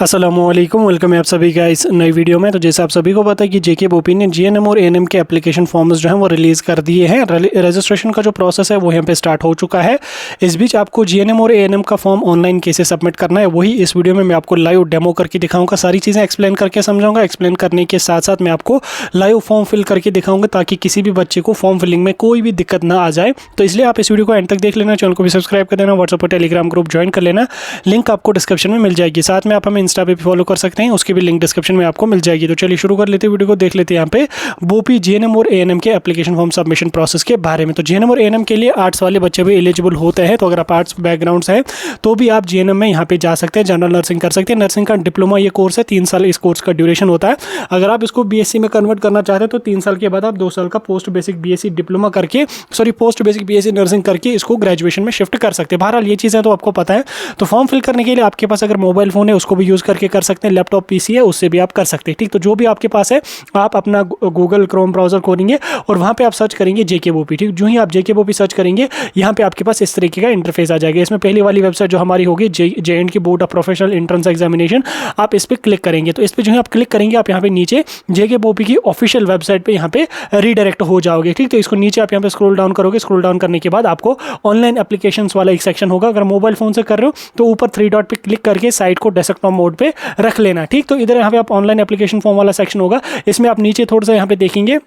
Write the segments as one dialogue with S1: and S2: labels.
S1: अस्सलामुअलैकुम, वेलकम है आप सभी का इस नई वीडियो में। तो जैसे आप सभी को पता है कि जेके बोपी ने जीएनएम और एएनएम के एप्लीकेशन फॉर्म्स जो हैं वो रिलीज़ कर दिए हैं। रजिस्ट्रेशन का जो प्रोसेस है वो यहाँ पे स्टार्ट हो चुका है। इस बीच आपको जीएनएम और एएनएम का फॉर्म ऑनलाइन कैसे सबमिट करना है वही इस वीडियो में मैं आपको लाइव डेमो करके दिखाऊंगा। सारी चीज़ें एक्सप्लेन करके समझाऊंगा। एक्सप्लेन करने के साथ साथ मैं आपको लाइव फॉर्म फिल करके दिखाऊंगा ताकि किसी भी बच्चे को फॉर्म फिलिंग में कोई भी दिक्कत ना आ जाए। तो इसलिए आप इस वीडियो को एंड तक देख लेना, चैनल को भी सब्सक्राइब कर देना, व्हाट्सएप और टेलीग्राम ग्रुप ज्वाइन कर लेना। लिंक आपको डिस्क्रिप्शन में मिल जाएगी। साथ में आप हमें इंस्टा पे भी फॉलो कर सकते हैं, उसकी भी लिंक डिस्क्रिप्शन में आपको मिल जाएगी। तो चलिए शुरू कर लेते हैं वीडियो को। देख लेते हैं यहाँ पे बोपी जीएनएम और एएनएम के एप्लीकेशन फॉर्म सबमिशन प्रोसेस के बारे में। तो जीएनएम और एएनएम के लिए आर्ट्स वाले बच्चे भी एलिजिबल होते हैं। तो अगर आप आर्ट्स बैकग्राउंड से हैं तो भी आप जीएनएम में यहाँ पे जा सकते हैं, जनरल नर्सिंग कर सकते हैं। नर्सिंग का डिप्लोमा ये कोर्स है, 3 साल इस कोर्स का ड्यूरेशन होता है। अगर आप इसको बीएससी में कन्वर्ट करना चाहते हैं तो 3 साल के बाद आप 2 साल का पोस्ट बेसिक बीएससी डिप्लोमा करके पोस्ट बेसिक बीएससी नर्सिंग करके इसको ग्रेजुएशन में शिफ्ट कर सकते हैं। बहरहाल ये चीज़ें तो आपको पता है। तो फॉर्म फिल करने के लिए आपके पास अगर मोबाइल फोन है उसको भी यूज़ करके कर सकते हैं, लैपटॉप पीसी है उससे भी आप कर सकते हैं। ठीक, तो जो भी आपके पास है आप अपना गूगल क्रोम ब्राउजर खोलेंगे और वहाँ पे आप सर्च करेंगे जेके बोपी। ठीक, जो ही आप जेके बोपी सर्च करेंगे यहाँ पे आपके पास इस तरीके का इंटरफेस आ जाएगा। इसमें पहली वाली वेबसाइट जो हमारी होगी जे&के board of professional entrance examination, आप इस पर क्लिक करेंगे। तो इस पर जो है आप क्लिक करेंगे आप यहाँ पे नीचे जेके बोपी की ऑफिशियल वेबसाइट पे यहाँ पे रीडायरेक्ट हो जाओगे। ठीक, तो इसको नीचे आप यहाँ पे स्क्रॉल डाउन करोगे। स्क्रॉल डाउन करने के बाद आपको ऑनलाइन एप्लीकेशंस वाला एक सेक्शन होगा। अगर मोबाइल फोन से कर रहे हो तो ऊपर 3 डॉट पे क्लिक करके साइट को डेस्कटॉप मोड पे रख लेना। ठीक, तो इधर यहाँ पे आप ऑनलाइन एप्लीकेशन फॉर्म वाला सेक्शन होगा। इसमें आप नीचे थोड़ा सा यहाँ पे देखेंगे,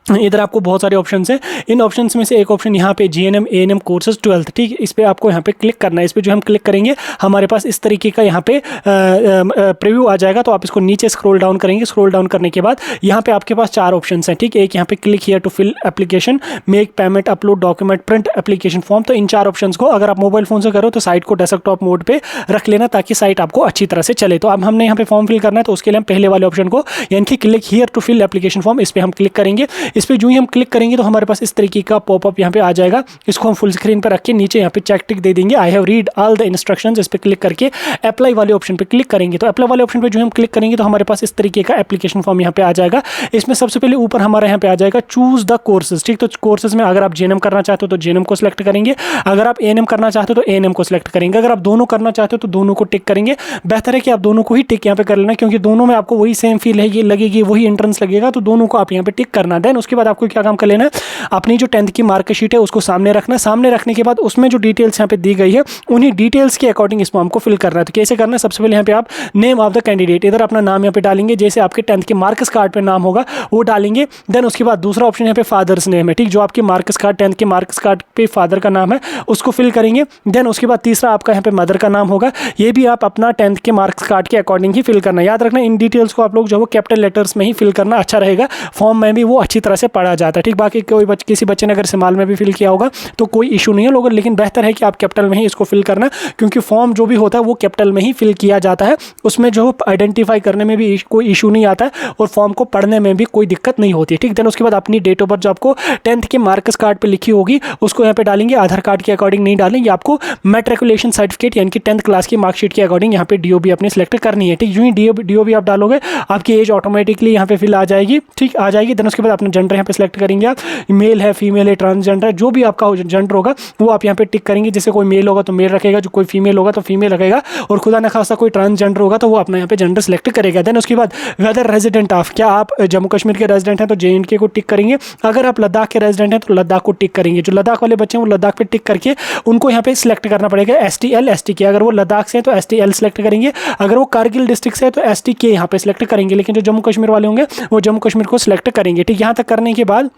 S1: इधर आपको बहुत सारे ऑप्शंस हैं। इन ऑप्शंस में से एक ऑप्शन यहाँ पे जीएनएम एएनएम कोर्सेज 12th, ठीक, इस पे आपको यहाँ पे क्लिक करना है। इस पे जो हम क्लिक करेंगे हमारे पास इस तरीके का यहाँ पे प्रीव्यू आ जाएगा। तो आप इसको नीचे स्क्रॉल डाउन करेंगे। स्क्रॉल डाउन करने के बाद यहाँ पे आपके पास 4 ऑप्शंस हैं। ठीक, एक यहाँ पे click here to fill application, make payment, upload document, print application form. तो इन 4 ऑप्शंस को अगर आप मोबाइल फोन से करो तो साइट को डेस्कटॉप मोड पे रख लेना ताकि साइट आपको अच्छी तरह से चले। तो अब हमने यहाँ पे फॉर्म फिल करना है तो उसके लिए हम पहले वाले ऑप्शन को यानी कि click here to fill application form, इस पर हम क्लिक करेंगे। इस पर जो ही हम क्लिक करेंगे तो हमारे पास इस तरीके का पॉपअप यहाँ पे आ जाएगा। इसको हम फुल स्क्रीन पर रख के नीचे यहाँ पे चेक टिक दे देंगे, I have read all the instructions. इस पे क्लिक करके अप्लाई वाले ऑप्शन पे क्लिक करेंगे। तो अप्लाई वाले ऑप्शन पे जो हम क्लिक करेंगे तो हमारे पास इस तरीके का एप्लीकेशन फॉर्म यहाँ पे आ जाएगा। इसमें सबसे पहले ऊपर हमारे यहाँ पे आ जाएगा चूज द कोर्सेज। ठीक, तो कोर्सेज में अगर आप जीएनएम करना चाहते हो तो जीएनएम को सिलेक्ट करेंगे। अगर आप एएनएम करना चाहते हो तो एएनएम को सिलेक्ट करेंगे। अगर आप दोनों करना चाहते हो तो दोनों को टिक करेंगे। बेहतर है कि आप दोनों को ही टिक यहाँ पे कर लेना क्योंकि दोनों में आपको वही सेम फील लगेगी, वही एंट्रेंस लगेगा। तो दोनों को आप यहाँ पे टिक करना। देन उसके बाद आपको क्या काम कर लेना है, अपनी जो 10th की मार्कशीट है उसको सामने रखना। सामने रखने के बाद उसमें जो डिटेल्स यहाँ पे दी गई है उन्हीं डिटेल्स के अकॉर्डिंग इस फॉर्म को फिल करना है। तो कैसे करना है, सबसे पहले यहाँ पे आप नेम ऑफ द कैंडिडेट, इधर अपना नाम यहाँ पे डालेंगे जैसे आपके 10th के मार्क्स कार्ड पे नाम होगा वो डालेंगे। देन उसके बाद दूसरा ऑप्शन यहाँ पे फादर्स नेम है। ठीक, जो आपके मार्क्स कार्ड 10th के मार्क्स कार्ड पे फादर का नाम है उसको फिल करेंगे। देन उसके बाद तीसरा आपका यहाँ पे मदर का नाम होगा, ये भी आप अपना 10th के मार्क्स कार्ड के अकॉर्डिंग ही फिल करना। याद रखना इन डिटेल्स को आप लोग जो वो कैपिटल लेटर्स में ही फिल करना अच्छा रहेगा, फॉर्म में भी वो अच्छी तरह से पढ़ा जाता है। ठीक, बाकी किसी बच्चे ने अगर स्मॉल में भी फिल किया होगा तो कोई इशू नहीं है लोगों, लेकिन बेहतर है कि आप कैपिटल में ही इसको फिल करना क्योंकि फॉर्म जो भी होता है वो कैपिटल में ही फिल किया जाता है। उसमें जो आइडेंटिफाई करने में भी कोई इशू नहीं आता है और फॉर्म को पढ़ने में भी कोई दिक्कत नहीं होती है। ठीक, देन उसके बाद अपनी डेट ऑफ बर्थ जो आपको 10th के मार्क्स कार्ड पे लिखी होगी उसको यहाँ पे डालेंगे। आधार कार्ड के अकॉर्डिंग नहीं डालेंगे, आपको मैट्रिकुलेशन सर्टिफिकेट यानी कि 10th क्लास की मार्कशीट के अकॉर्डिंग यहाँ पे डीओबी अपनी सिलेक्ट करनी है। ठीक, जो ही डीओबी आप डालोगे आपकी एज ऑटोमेटिकली यहाँ पे फिल आ जाएगी। ठीक, आ जाएगी। देन उसके बाद अपना जेंडर यहाँ पे सिलेक्ट करेंगे। आप मेल है, फीमेल है, ट्रांसजेंडर है, जो भी आपका जेंडर होगा वो आप यहाँ पे टिक करेंगे। जैसे कोई मेल होगा तो मेल रखेगा, जो कोई फीमेल होगा तो फीमेल रखेगा और खुदा न खासा कोई ट्रांसजेंडर होगा तो वो अपना यहाँ पे जेंडर सेलेक्ट करेगा। देन उसके बाद वेदर रेजिडेंट ऑफ, क्या आप जम्मू कश्मीर के रेजिडेंट हैं तो जे&के को टिक करेंगे। अगर आप लद्दाख के रेजिडेंट हैं तो लद्दाख को टिक करेंगे। जो लद्दाख वाले बच्चे हैं वो लद्दाख पे टिक करके उनको यहाँ पे सिलेक्ट करना पड़ेगा STL STK। अगर वो लद्दाख से है तो STL सेलेक्ट करेंगे। अगर वो कारगिल डिस्ट्रिक्ट से है तो STK यहाँ पे सिलेक्ट करेंगे। लेकिन जो जम्मू कश्मीर वाले होंगे वो जम्मू कश्मीर को सिलेक्ट करेंगे। ठीक, यहाँ तक करने के बाद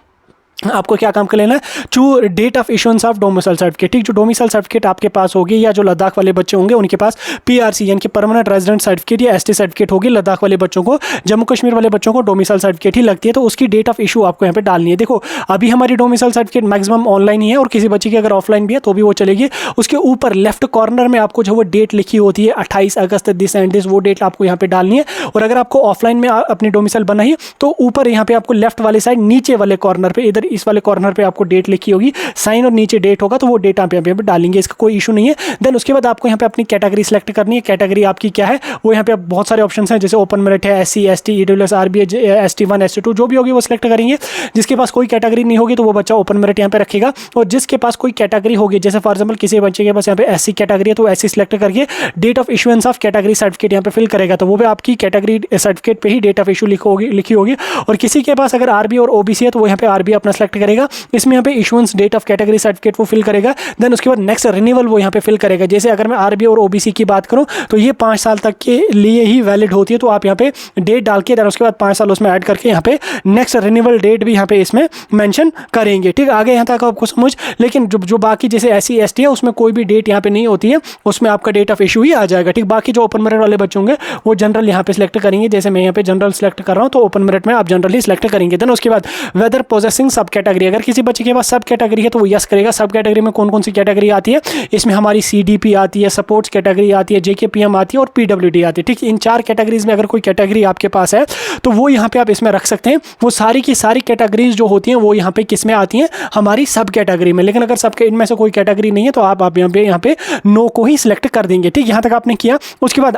S1: आपको क्या काम कर लेना है, choose date of issuance of domicile certificate. ठीक, जो डोमिसाइल सर्टिफिकेट आपके पास होगी या जो लद्दाख वाले बच्चे होंगे उनके पास PRC यानी कि परमानेंट रेजिडेंट सर्टिफिकेट या ST सर्टिफिकेट होगी। लद्दाख वाले बच्चों को, जम्मू कश्मीर वाले बच्चों को डोमिसाइल सर्टिफिकेट ही लगती है। तो उसकी डेट ऑफ इशू आपको यहाँ पे डालनी है। देखो अभी हमारी डोमिसाइल सर्टिफिकेट मैक्सिमम ऑनलाइन ही है और किसी बच्चे की अगर ऑफलाइन भी है तो भी वो चलेगी। उसके ऊपर लेफ्ट कॉर्नर में आपको जो वो डेट लिखी होती है 28 अगस्त दिस एंड दिस, वो डेट आपको यहाँ पे डालनी है। और अगर आपको ऑफलाइन में अपनी डोमिसाइल बनाई है तो ऊपर यहाँ पे आपको लेफ्ट वाले साइड नीचे वाले कॉर्नर पे इधर इस वाले कॉर्नर पे आपको डेट लिखी होगी, साइन और नीचे डेट होगा, तो वो डेट आप यहाँ पे डालेंगे, इसका कोई इशू नहीं है। देन उसके बाद आपको यहाँ पे अपनी कैटेगरी सेलेक्ट करनी है। कैटेगरी आपकी क्या है वो यहाँ पे बहुत सारे ऑप्शन हैं, जैसे ओपन मेरिट है, SC ST EWS RBA ST1 ST2 जो भी होगी वो सिलेक्ट करेंगे। जिसके पास कोई कैटेगरी नहीं होगी तो वो बच्चा ओपन मेरिट यहाँ पे रखेगा, और जिसके पास कोई कैटेगरी होगी, जैसे फॉर एग्जाम्पल किसी बच्चे के पास यहाँ पे SC कैटेगरी है तो SC सिलेक्ट करके date of issuance of category certificate यहाँ पे फिल करेगा, तो वो भी आपकी कैटेगरी सर्टिफिकेट पे ही डेट ऑफ इशू लिखी होगी। और किसी के पास अगर RBA और OBC है तो वो यहाँ पे RBA अपना सेलेक्ट करेगा, इसमें यहाँ पे issuance date of category certificate वो फिल करेगा। देन उसके बाद नेक्स्ट रिन्यूअल वो यहाँ पे फिल करेगा। जैसे अगर मैं RBA और OBC की बात करूँ तो ये 5 साल तक के लिए ही वैलिड होती है, तो आप यहाँ पे डेट डाल के देन उसके बाद 5 साल उसमें ऐड करके यहाँ पे नेक्स्ट रिन्यूअल डेट भी यहाँ पे इसमें मेंशन करेंगे। ठीक, आगे यहाँ तक आपको समझ। लेकिन जो बाकी जैसे SC ST है उसमें कोई भी डेट यहाँ पे नहीं होती है, उसमें आपका डेट ऑफ इशू ही आ जाएगा। ठीक, बाकी जो ओपन मेरिट वाले बच्चे होंगे वो जनरल यहाँ पे सिलेक्ट करेंगे, जैसे मैं यहाँ पे जनरल सेलेक्ट कर रहा हूँ तो ओपन मेरिट में आप जनरल ही सिलेक्ट करेंगे। देन उसके बाद वेदर पोजेसिंग सब कैटेगरी, अगर किसी बच्चे के पास सब कैटेगरी है तो वो यस करेगा। सब कैटेगरी में कौन कौन सी कैटेगरी आती है, इसमें हमारी CDP आती है, सपोर्ट्स कैटेगरी आती है, JKPM आती है और PWD आती है। ठीक, इन 4 कैटेगरीज में अगर कोई कैटेगरी आपके पास है तो वो यहाँ पे आप इसमें रख सकते हैं। वो सारी की सारी कैटेगरीज जो होती हैं वो यहाँ पे किस में आती हैं, हमारी सब कैटेगरी में। लेकिन अगर सबके इनमें से कोई कैटेगरी नहीं है तो आप यहाँ पे नो को ही सिलेक्ट कर देंगे। ठीक, यहाँ तक आपने किया। उसके बाद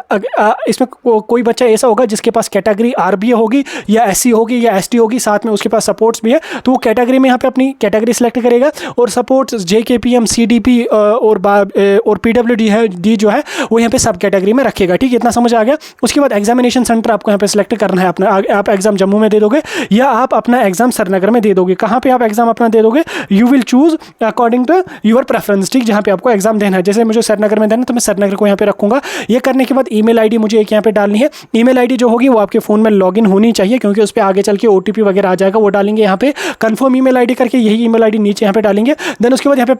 S1: इसमें कोई बच्चा ऐसा होगा जिसके पास कैटेगरी RBA होगी या SC होगी या ST होगी, साथ में उसके पास सपोर्ट्स भी है, तो वो कैटेगरी में यहाँ पे अपनी कैटेगरी सेलेक्ट करेगा। और सपोर्ट्स JKPM CDP और PWD है डी जो है वो यहाँ पे सब कैटेगरी में रखेगा। ठीक, इतना समझ आ गया। उसके बाद एग्जामिनेशन सेंटर आपको यहाँ पे सिलेक्ट करना है अपना। आप एग्जाम जम्मू में दे दोगे या आप अपना एग्जाम श्रीनगर में दे दोगे। कहाँ पे आप एग्जाम अपना दे दोगे, you will choose according to your preference. ठीक, जहाँ पे आपको एग्जाम देना है, जैसे मुझे श्रीनगर में देना है तो मैं श्रीनगर को यहाँ पे रखूंगा। ये करने के बाद ईमेल आईडी मुझे एक यहाँ पे डालनी है। ईमेल आईडी जो होगी वो आपके फोन में लॉगिन होनी चाहिए, क्योंकि उस पर आगे चल के OTP वगैरह आ जाएगा, वो डालेंगे यहाँ पे। कंफर्म ईमेल आईडी करके यही ईमेल आईडी नीचे यहाँ पे डालेंगे। देन उसके बाद यहाँ पे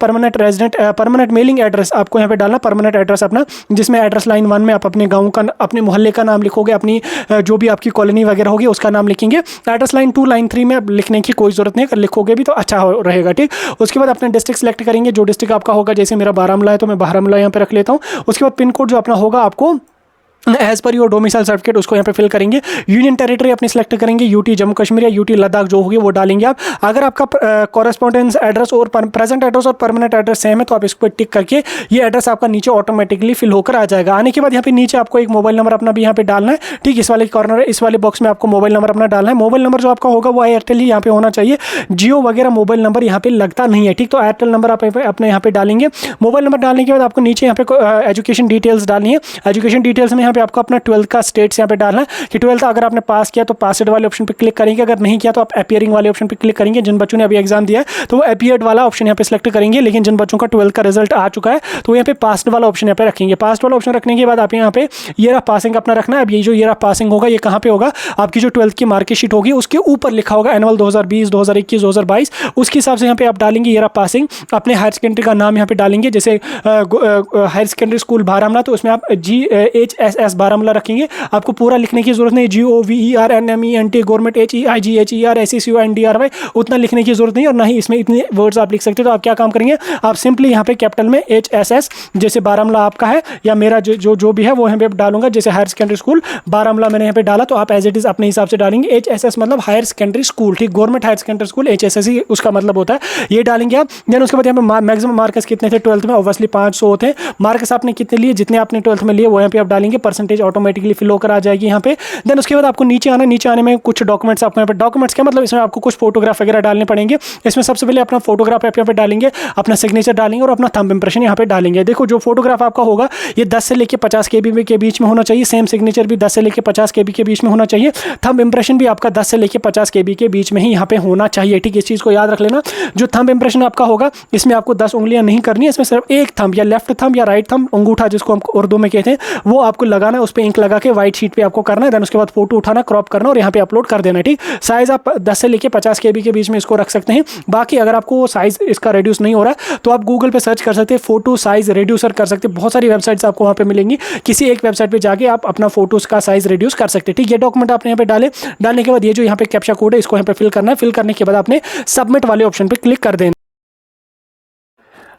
S1: परमानेंट मेलिंग एड्रेस आपको यहाँ पे डालना, परमानेंट एड्रेस अपना, जिसमें एड्रेस लाइन 1 में आप अपने गाँव का, अपने मोहल्ले का नाम लिखोगे, अपनी जो भी आपकी कॉलोनी वगैरह होगी उसका नाम लिखेंगे। एड्रेस लाइन 2 लाइन 3 में लिखने की कोई जरूरत नहीं है, लिखोगे भी तो अच्छा रहेगा। ठीक, उसके बाद अपने डिस्ट्रिक्ट सेलेक्ट करेंगे, जो डिस्ट्रिक्ट आपका होगा। जैसे मेरा बारामूला है तो मैं बारामूला यहाँ पे रख लेता हूँ। उसके बाद पिन कोड जो अपना होगा आपको as per your domicile certificate उसको यहाँ पे फिल करेंगे। यूनियन टेरिटरी अपनी सेलेक्ट करेंगे, UT जम्मू कश्मीर या UT लद्दाख जो होगी वो डालेंगे आप। अगर आपका कॉरेस्पॉन्डेंस एड्रेस और प्रेजेंट एड्रेस और परमानेंट एड्रेस सेम है तो आप इसको टिक करके ये एड्रेस आपका नीचे ऑटोमेटिकली फिल होकर आ जाएगा। आने के बाद यहाँ पे नीचे आपको एक मोबाइल नंबर अपना भी यहाँ पे डालना है। ठीक, इस वाले कॉर्नर इस वाले बॉक्स में आपको मोबाइल नंबर अपना डालना है। मोबाइल नंबर जो आपका होगा वो एयरटेल ही यहाँ पे होना चाहिए, जियो वगैरह मोबाइल नंबर यहाँ पे लगता नहीं है। ठीक, तो एयरटेल नंबर आप अपने यहाँ पे डालेंगे। मोबाइल नंबर डालने के बाद आपको नीचे यहाँ पे एजुकेशन डिटेल्स डालनी है। एजुकेशन डिटेल्स में यहाँ पे आपको अपना 12th का स्टेट्स यहाँ पे डालना है कि 12th अगर आपने पास किया तो पासड वाले ऑप्शन पे क्लिक करेंगे, अगर नहीं किया तो आप अपीयरिंग वाले ऑप्शन पे क्लिक करेंगे। जिन बच्चों ने अभी एग्जाम दिया है तो वो अपीयर्ड वाला ऑप्शन यहाँ पे सिलेक्ट करेंगे, लेकिन जिन बच्चों का 12th का रिजल्ट आ चुका है तो यहाँ पे पासड वाला ऑप्शन यहाँ पे रखेंगे। पासड वाला ऑप्शन रखने के बाद आप यहाँ पे ईयर ऑफ पासिंग अपना रखना है। अब ये जो ईयर ऑफ पासिंग होगा ये कहाँ पे होगा, आपकी जो 12th की मार्कशीट होगी उसके ऊपर लिखा होगा एनुअल 2020 2021 2022, उसके हिसाब से यहाँ पे आप डालेंगे ईयर ऑफ पासिंग। अपने हायर सेकेंडरी का नाम यहाँ पे डालेंगे, जैसे हायर सेकेंडरी स्कूल बारामूला तो उसमें आप GHSS बारामूला रखेंगे। आपको पूरा लिखने की जरूरत नहीं, GOVERNMENT गवर्नमेंट HEIGHERSECUNDRY उतना लिखने की जरूरत नहीं, और ना ही इसमें इतने वर्ड्स आप लिख सकते। तो आप क्या काम करेंगे, आप सिंपली यहाँ पे कैपिटल में HSS जैसे बारामूला आपका है या मेरा जो भी है वो यहाँ पे डालूंगा। जैसे हायर सेकेंडरी स्कूल बारामूला मैंने यहाँ पे डाला तो आप एज इट इज अपने हिसाब से डालेंगे। HSS मतलब हायर सेकेंडरी स्कूल, ठीक, government higher secondary school HSS ही उसका मतलब होता है, ये डालेंगे आप। देन उसके बाद यहाँ पे मैक्सिमम मार्क्स कितने थे 12th में, ऑब्वियसली 500 होते हैं। मार्क्स आपने कितने लिए, जितने आपने 12th में लिए वो यहाँ पे आप डालेंगे, परसेंटेज ऑटोमेटिकली फिल होकर आ जाएगी यहाँ पे। देन उसके बाद आपको नीचे आना, नीचे आने में कुछ डॉक्यूमेंट्स आपको यहाँ पे, डॉक्यूमेंट्स क्या मतलब, इसमें आपको कुछ फोटोग्राफ वगैरह डालने पड़ेंगे। इसमें सबसे पहले अपना फोटोग्राफ यहाँ पे डालेंगे, अपना सिग्नेचर डालेंगे और अपना थंब इंप्रेशन यहाँ पे डालेंगे। देखो जो फोटोग्राफ आपका होगा ये 10 से लेकर 50 KB के बीच में होना चाहिए। सेम सिग्नेचर भी 10 से लेकर 50 KB के बीच में होना चाहिए। थंब इंप्रेशन भी आपका 10 से लेकर 50 KB के बीच में ही यहाँ पे होना चाहिए। ठीक, इस चीज़ को याद रख लेना। जो थंब इंप्रेशन आपका होगा इसमें आपको 10 उंगलियां नहीं करनी है, इसमें सिर्फ एक थंब या लेफ्ट थंब या राइट थंब, अंगूठा जिसको हम उर्दू में कहते हैं, वो आपको लगाना है। उस पर इंक लगा के व्हाइट शीट पे आपको करना है। देन उसके बाद फोटो उठाना, क्रॉप करना और यहाँ पे अपलोड कर देना है। ठीक, साइज आप 10 से लेकर 50 KB के बीच में इसको रख सकते हैं। बाकी अगर आपको साइज इसका रिड्यूस नहीं हो रहा है तो आप गूगल पे सर्च कर सकते हैं, फोटो साइज रिड्यूसर कर सकते हैं। बहुत सारी वेबसाइट्स आपको वहाँ पे मिलेंगी, किसी एक वेबसाइट पे जाके आप अपना फोटोज का साइज रिड्यूस कर सकते हैं। ठीक, ये डॉक्यूमेंट आपने यहाँ पे डालने के बाद ये जो यहाँ पे कैप्चा कोड है इसको यहाँ पे फिल करना है। फिल करने के बाद आपने सबमिट वाले ऑप्शन पे क्लिक कर देना।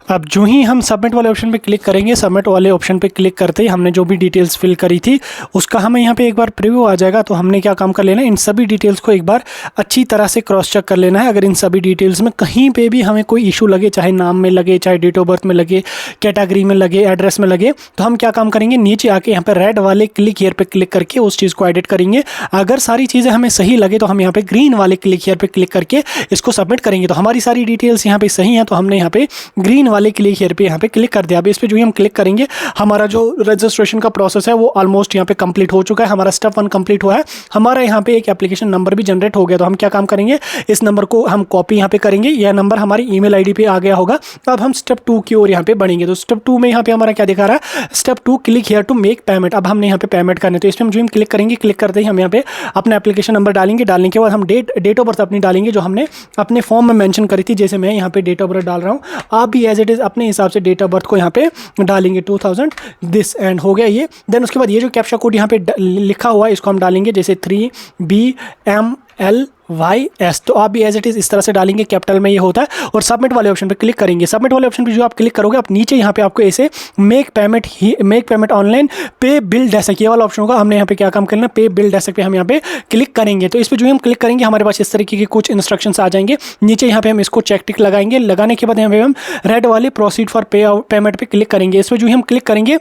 S1: अब जो ही हम सबमिट वाले ऑप्शन पे क्लिक करेंगे, सबमिट वाले ऑप्शन पे क्लिक करते ही हमने जो भी डिटेल्स फिल करी थी उसका हमें यहाँ पे एक बार प्रीव्यू आ जाएगा। तो हमने क्या काम कर लेना है, इन सभी डिटेल्स को एक बार अच्छी तरह से क्रॉस चेक कर लेना है। अगर इन सभी डिटेल्स में कहीं पे भी हमें कोई इशू लगे, चाहे नाम में लगे, चाहे डेट ऑफ बर्थ में लगे, कैटेगरी में लगे, एड्रेस में लगे, तो हम क्या काम करेंगे, नीचे आके यहाँ पे रेड वाले क्लिक हियर पे क्लिक करके उस चीज़ को एडिट करेंगे। अगर सारी चीज़ें हमें सही लगे तो हम यहाँ पे ग्रीन वाले क्लिक हियर पे क्लिक करके इसको सबमिट करेंगे। तो हमारी सारी डिटेल्स यहाँ पे सही हैं, तो हमने यहाँ पे ग्रीन वाले क्लिक हियर पे यहाँ पे क्लिक कर दिया। अब इस पे जो ही हम क्लिक करेंगे, हमारा जो रजिस्ट्रेशन का प्रोसेस है वो ऑलमोस्ट यहाँ पे कंप्लीट हो चुका है। हमारा स्टेप 1 कंप्लीट हुआ है। हमारा यहाँ पे एक एप्लीकेशन नंबर भी जनरेट हो गया। तो हम क्या काम करेंगे, इस नंबर को हम कॉपी यहाँ पे करेंगे। यह नंबर हमारी ईमेल आईडी पे आ गया होगा। अब हम स्टेप 2 की ओर यहाँ पे बढ़ेंगे। तो स्टेप 2 में यहाँ पे हमारा क्या दिखा रहा है, step 2 click here to make payment. अब हमने यहाँ पे पेमेंट करने, तो इसमें जो हम क्लिक करेंगे, क्लिक करते ही हम यहाँ पे अपना एप्लीकेशन नंबर डालेंगे। डालने के बाद हम डेट ऑफ बर्थ अपनी डालेंगे जो हमने अपने फॉर्म में मेंशन करी थी। जैसे मैं यहाँ पे डेट ऑफ बर्थ डाल रहा हूँ, आप भी एज इट इज़ अपने हिसाब से डेट ऑफ बर्थ को यहाँ पे डालेंगे 2000 दिस एंड हो गया ये। देन उसके बाद ये जो कैप्चा कोड यहाँ पे लिखा हुआ है इसको हम डालेंगे, जैसे 3BMLYS। तो आप भी एज इट इज़ इस तरह से डालेंगे, कैपिटल में ये होता है। और सबमिट वाले ऑप्शन पे क्लिक करेंगे। सबमिट वाले ऑप्शन पे जो आप क्लिक करोगे, आप नीचे यहाँ पे आपको ऐसे मेक पेमेंट ऑनलाइन पे बिल डेस्क, ये वाला ऑप्शन होगा। हमने यहाँ पे क्या काम करना है, पे बिल डेस्क पे हम यहाँ पे क्लिक करेंगे। तो इस पर जो हम क्लिक करेंगे, हमारे पास इस तरीके के कुछ इंस्ट्रक्शंस आ जाएंगे। नीचे यहाँ पे हम इसको चेक टिक लगाएंगे। लगाने के बाद यहाँ पे हम रेड वाले प्रोसीड फॉर पेमेंट पे क्लिक करेंगे। इस पर जो हम क्लिक करेंगे,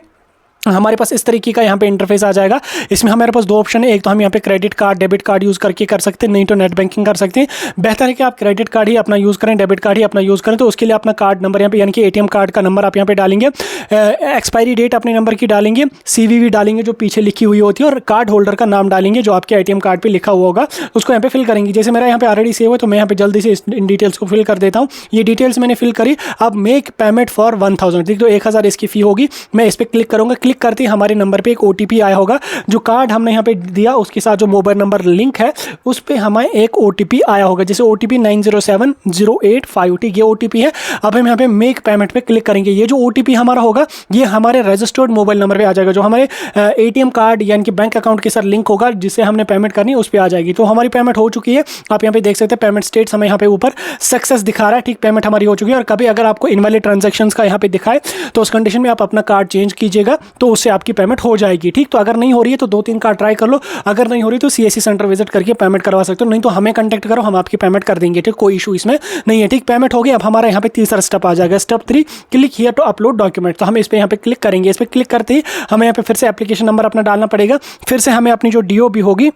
S1: हमारे पास इस तरीके का यहाँ पे इंटरफेस आ जाएगा। इसमें हमारे पास 2 ऑप्शन है। एक तो हम यहाँ पे credit card, debit card use करके कर सकते हैं, नहीं तो नेट बैंकिंग कर सकते हैं। बेहतर है कि आप क्रेडिट कार्ड ही अपना यूज़ करें, डेबिट कार्ड ही अपना यूज़ करें। तो उसके लिए अपना कार्ड नंबर यहाँ पे, यानी कि एटीएम कार्ड का नंबर आप यहाँ पे डालेंगे, एक्सपायरी डेट अपने नंबर की डालेंगे, CVV डालेंगे जो पीछे लिखी हुई होती है, और कार्ड होल्डर का नाम डालेंगे जो आपके ATM कार्ड पर लिखा हुआ होगा, उसको यहाँ पे फिल करेंगे। जैसे मेरा यहाँ पे ऑलरेडी सेव है, तो मैं यहाँ पे जल्दी से इन डिटेल्स को फिल कर देता हूँ। ये डिटेल्स मैंने फिल करी। अब मेक पेमेंट फॉर 1000, ठीक, तो 1000 इसकी फ़ी होगी। मैं इस पर क्लिक करूँगा। क्लिक करते ही हमारे नंबर पे एक OTP आया होगा। जो कार्ड हमने यहाँ पे दिया उसके साथ जो मोबाइल नंबर लिंक है उस पे हमें एक OTP आया होगा, जैसे OTP 9070852, ठीक, ये OTP है। अब हम यहाँ पे मेक पेमेंट पे क्लिक करेंगे। ये जो OTP हमारा होगा ये हमारे रजिस्टर्ड मोबाइल नंबर पे आ जाएगा, जो हमारे ATM कार्ड यानी कि बैंक अकाउंट के साथ लिंक होगा, जिससे हमने पेमेंट करनी है उस पर आ जाएगी। तो हमारी पेमेंट हो चुकी है। आप यहाँ पे देख सकते हैं पेमेंट स्टेट्स हमें यहाँ पे ऊपर सक्सेस दिखा रहा है, ठीक, पेमेंट हमारी हो चुकी है। और कभी अगर आपको इनवैलिड ट्रांजैक्शंस का यहाँ पे दिखाए तो उस कंडीशन में आप अपना कार्ड चेंज कीजिएगा, तो उससे आपकी पेमेंट हो जाएगी, ठीक। तो अगर नहीं हो रही है तो 2-3 कार्ड ट्राई कर लो। अगर नहीं हो रही तो CSC सेंटर विजिट करके पेमेंट करवा सकते हो, नहीं तो हमें कांटेक्ट करो, हम आपकी पेमेंट कर देंगे, ठीक, कोई इशू इसमें नहीं है, ठीक। पेमेंट हो गई। अब हमारा यहाँ पे तीसरा स्टेप आ जाएगा, step 3 click here to upload document. तो हम इस पे यहाँ पे क्लिक करेंगे। इस पे क्लिक करते ही हमें यहाँ पे फिर से एप्लीकेशन नंबर अपना डालना पड़ेगा। फिर से हमें अपनी जो DOB होगी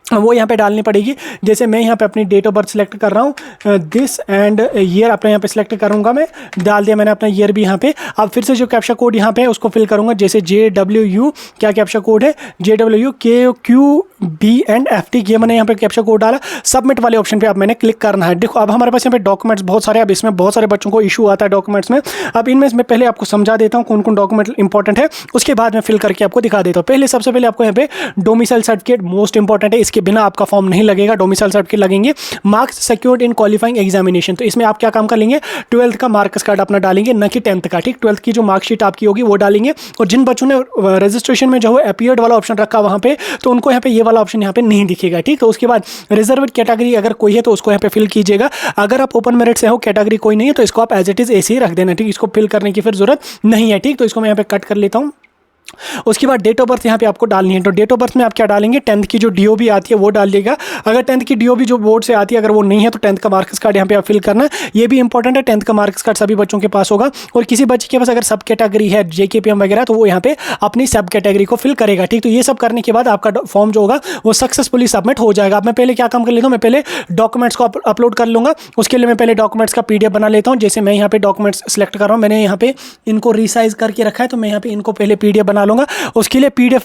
S1: वो यहाँ पे डालनी पड़ेगी। जैसे मैं यहाँ पे अपनी डेट ऑफ बर्थ सेलेक्ट कर रहा हूँ, दिस एंड ईयर अपने यहाँ पे सेलेक्ट करूँगा। मैं डाल दिया मैंने अपना ईयर भी यहाँ पे। अब फिर से जो कैप्चा कोड यहाँ पे है उसको फिल करूँगा, जैसे JWU, क्या कैप्चा कोड है, JWQBNFT, ये मैंने यहाँ पे कैप्चा कोड डाला। सबमिट वाले ऑप्शन पे अब मैंने क्लिक करना है। देखो अब हमारे पास यहाँ पे डॉक्यूमेंट्स बहुत सारे, अब इसमें बहुत सारे बच्चों को इशू आता है डॉक्यूमेंट्स में। अब इनमें मैं पहले आपको समझा देता हूँ कौन कौन डॉक्यूमेंट इंपॉर्टेंट है, उसके बाद मैं फिल करके आपको दिखा देता हूँ। पहले सबसे पहले आपको यहाँ पे डोमिसाइल सर्टिफिकेट मोस्ट इंपॉर्टेंट है, इसके बिना आपका फॉर्म नहीं लगेगा। डोमिसाइल सर्टिफिकेट लगेंगे। मार्क्स सिक्योर्ड इन क्वालिफाइंग एग्जामिनेशन, तो इसमें आप क्या काम कर लेंगे, 12th का मार्क्स कार्ड अपना डालेंगे, न कि 10th का, ठीक। 12th की जो मार्कशीट आपकी होगी वो डालेंगे। और जिन बच्चों ने रजिस्ट्रेशन में जो है अपीयर्ड वाला ऑप्शन रखा वहाँ पे, तो उनको यहाँ पे ये वाला ऑप्शन यहाँ पे नहीं दिखेगा, ठीक। तो उसके बाद रिजर्व्ड कैटेगरी अगर कोई है तो उसको यहाँ पे फिल कीजिएगा। अगर आप ओपन मेरिट से हो, कैटेगरी कोई नहीं है, तो इसको आप एज इट इज ऐसे ही रख देना, ठीक। इसको फिल करने की फिर जरूरत नहीं है, ठीक। तो इसको मैं यहाँ पे कट कर लेता हूँ। उसके बाद डेट ऑफ बर्थ यहाँ पे आपको डालनी है। तो डेट ऑफ बर्थ में आप क्या डालेंगे, 10th की जो DOB आती है वो डाल देगा। अगर 10th की DOB जो बोर्ड से आती है अगर वो नहीं है तो 10th का मार्क्स कार्ड यहाँ पे आप फिल करना है। ये भी इंपॉर्टेंट है, 10th का मार्क्स कार्ड सभी बच्चों के पास होगा। और किसी बच्चे के पास अगर सब कैटेगरी है, JKPM वगैरह, तो वो यहाँ पे अपनी सब कैटेगरी को फिल करेगा, ठीक। तो ये सब करने के बाद आपका फॉर्म जो होगा वो सक्सेसफुली सबमिट हो जाएगा। अब मैं पहले क्या काम कर लेता हूँ, मैं पहले डॉक्यूमेंट्स को अपलोड कर लूँगा। उसके लिए मैं पहले डॉक्यूमेंट्स का PDF बना लेता हूँ। जैसे मैं यहाँ पे डॉक्यूमेंट्स सेलेक्ट कर रहा हूँ, मैंने यहाँ पे इनको रिसाइज करके रखा है, तो मैं यहाँ पे इनको पहले PDF बना लूँगा। उसके लिए PDF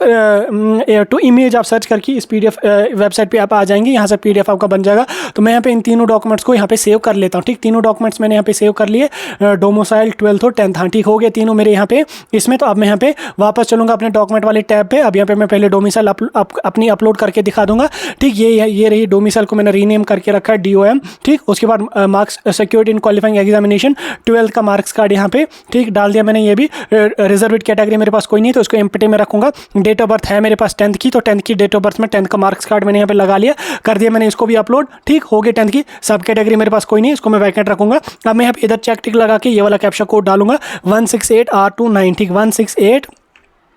S1: टू इमेज आप सर्च करके इस PDF वेबसाइट पे आप आ जाएंगे, यहाँ से PDF आपका बन जाएगा। तो मैं यहाँ पे इन तीनों डॉक्यूमेंट्स को यहाँ पे सेव कर लेता हूँ, ठीक। तीनों डॉक्यूमेंट्स मैंने यहाँ पे सेव कर लिए, डोमिसाइल, 12th और 10th, हाँ ठीक हो गए तीनों मेरे यहाँ पे इसमें। तो अब मैं यहाँ पे वापस चलूँगा अपने डॉक्यूमेंट वाले टैब पे। अब यहाँ पे मैं पहले डोमिसाइल अपनी अपलोड करके दिखा दूंगा, ठीक। ये रही डोमिसाइल को मैंने रीनेम करके रखा है DOM, ठीक। उसके बाद मार्क्स सिक्योर्ड इन क्वालिफाइंग एग्जामिनेशन, 12th का मार्क्स कार्ड यहाँ पे, ठीक, डाल दिया मैंने। ये भी रिजर्व्ड कैटेगरी मेरे पास कोई नहीं, तो उसको इसको एम्प्टी में रखूंगा। डेट ऑफ बर्थ है मेरे पास 10th की, तो 10th की डेट ऑफ बर्थ में 10th का मार्क्स कार्ड मैंने यहाँ पे लगा लिया, कर दिया मैंने इसको भी अपलोड। ठीक हो गई 10th की। सब कैटेगरी मेरे पास कोई नहीं, इसको मैं वैकेंट रखूंगा। अब मैं यहाँ पे इधर चेक टिक लगा के ये वाला कैप्चा कोड डालूंगा 168R290,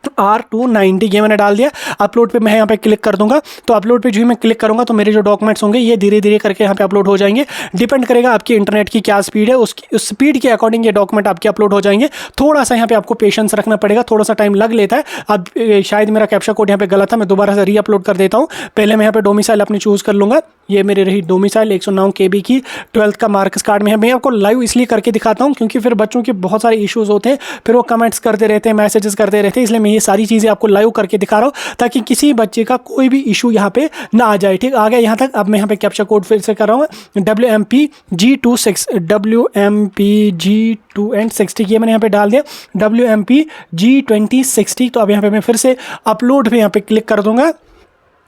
S1: 168R290 ये मैंने डाल दिया। अपलोड पे मैं यहाँ पे क्लिक कर दूंगा। तो अपलोड पे जो ही मैं क्लिक करूंगा तो मेरे जो डॉक्यूमेंट्स होंगे ये धीरे धीरे करके यहाँ पे अपलोड हो जाएंगे। डिपेंड करेगा आपकी इंटरनेट की क्या स्पीड है, उस स्पीड के अकॉर्डिंग ये डॉक्यूमेंट आपके अपलोड हो जाएंगे। थोड़ा सा यहाँ पे आपको पेशेंस रखना पड़ेगा, थोड़ा सा टाइम लग लेता है। अब शायद मेरा कैप्चा कोड यहाँ पे गलत था, मैं दोबारा से री अपलोड कर देता हूँ। पहले मैं यहाँ पे डोमिसाइल अपनी चूज़ कर लूँगा। ये मेरी रही डोमिसाइल 109 KB की, 12th का मार्क्स कार्ड में है। मैं आपको लाइव इसलिए करके दिखाता हूँ क्योंकि फिर बच्चों के बहुत सारे इश्यूज़ होते हैं, फिर वो कमेंट्स करते रहते हैं, मैसेजेस करते रहते हैं, इसलिए मैं ये सारी चीज़ें आपको लाइव करके दिखा रहा हूँ ताकि किसी बच्चे का कोई भी इशू यहाँ पे ना आ जाए। ठीक, आ गया यहाँ तक। अब मैं यहाँ पे कैप्चा कोड फिर से कर रहा हूँ WMPG26, WMPG260 ये मैंने यहाँ पे डाल दिया, WMPG2060। तो अब यहाँ पे मैं फिर से अपलोड पे यहाँ पे क्लिक कर दूंगा।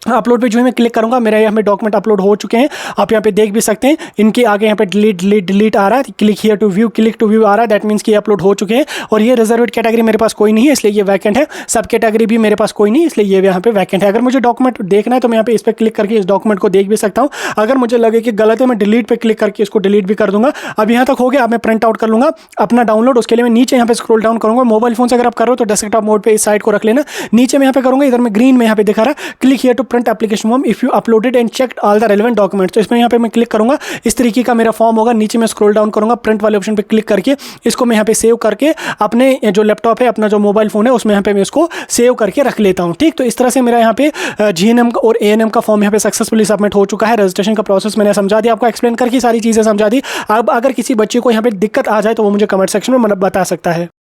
S1: अपलोड पे जो है मैं क्लिक करूंगा, मेरा यहाँ पे डॉक्यूमेंट अपलोड हो चुके हैं। आप यहाँ पे देख भी सकते हैं, इनके आगे यहाँ पे डिलीट आ रहा है, क्लिक हियर टू व्यू आ रहा है। दैट मीन्स कि अपलोड हो चुके हैं। और ये रिजर्वेड कैटेगरी मेरे पास कोई नहीं है, इसलिए ये वैकेंट है। सब कैटेगरी भी मेरे पास कोई नहीं, इसलिए ये यहाँ पे वैकेंट है। अगर मुझे डॉक्यूमेंट देखना है तो मैं यहाँ पे इस पर क्लिक करके इस डॉक्यूमेंट को देख भी सकता हूँ। अगर मुझे लगे कि गलत है मैं डिलीट पे क्लिक करके इसको डिलीट भी कर दूंगा। अब यहाँ तक हो गया। अब मैं प्रिंट आउट कर लूंगा अपना डाउनलोड। उसके लिए मैं नीचे यहाँ पे स्क्रॉल डाउन करूंगा। मोबाइल फोन से अगर आप कर रहे हो तो डेस्कटॉप मोड पे इस साइड को रख लेना। नीचे मैं यहाँ पे करूंगा, इधर में ग्रीन में यहाँ पे दिखा रहा है click here to print application form if you uploaded and checked all the relevant documents. तो इसमें यहाँ पे मैं क्लिक करूंगा, इस तरीके का मेरा फॉर्म होगा। नीचे मैं स्क्रॉल डाउन करूंगा, प्रिंट वाले ऑप्शन पे क्लिक करके इसको मैं यहाँ पे सेव करके अपने जो लैपटॉप है, अपना जो मोबाइल फोन है, उसमें यहाँ पे मैं इसको सेव करके रख लेता हूँ। ठीक, तो इस तरह से मेरा यहाँ पे GNM और ANM का फॉर्म यहाँ पे सक्सेसफुली सबमिट हो चुका है। रजिस्ट्रेशन का प्रोसेस मैंने समझा दिया, आपको एक्सप्लेन करके सारी चीज़ें समझा दी। अब अगर किसी बच्चे को यहाँ पे दिक्कत आ जाए तो वो मुझे कमेंट सेक्शन में बता सकता है।